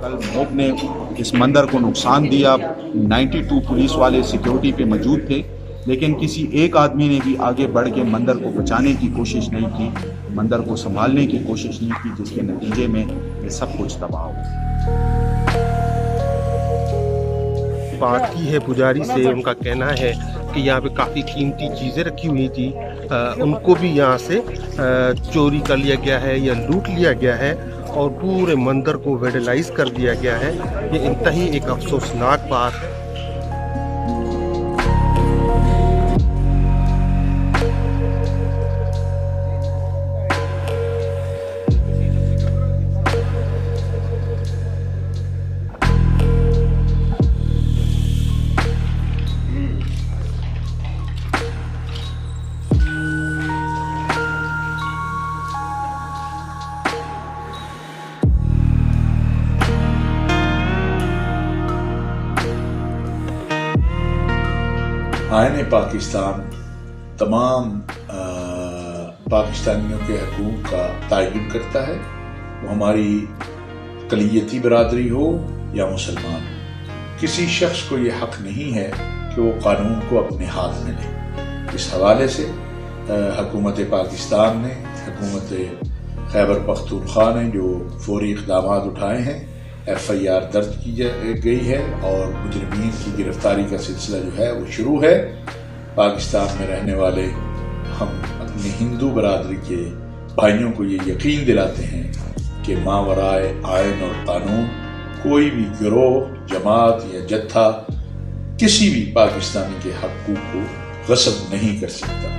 कल मोब ने इस मंदिर को नुकसान दिया। 92 पुलिस वाले सिक्योरिटी पे मौजूद थे, लेकिन किसी एक आदमी ने भी आगे बढ़ के मंदिर को बचाने की कोशिश नहीं की, मंदिर को संभालने की कोशिश नहीं की, जिसके नतीजे में ये सब कुछ तबाह हो। बात की है पुजारी से, उनका कहना है कि यहाँ पे काफ़ी कीमती चीज़ें रखी हुई थी, उनको भी यहाँ से चोरी कर लिया गया है या लूट लिया गया है और पूरे मंदिर को वेंडलाइज कर दिया गया है। ये इंतही एक अफसोसनाक बात है। आईन पाकिस्तान तमाम पाकिस्तानियों के हकूक़ का तयन करता है, वो हमारी अक़लियती बरादरी हो या मुसलमान। किसी शख्स को ये हक़ नहीं है कि वो कानून को अपने हाथ में ले। इस हवाले से हुकूमत पाकिस्तान ने, हुकूमत खैबर पख्तूनख्वा ने जो फौरी इक़दाम उठाए हैं, FIR दर्ज की गई है और मुजरिमीन की गिरफ्तारी का सिलसिला जो है वो शुरू है। पाकिस्तान में रहने वाले हम अपनी हिंदू बरादरी के भाइयों को ये यकीन दिलाते हैं कि मावराए आयन और कानून कोई भी गिरोह, जमात या जत्था किसी भी पाकिस्तानी के हकूक़ को गस्ब नहीं कर सकता।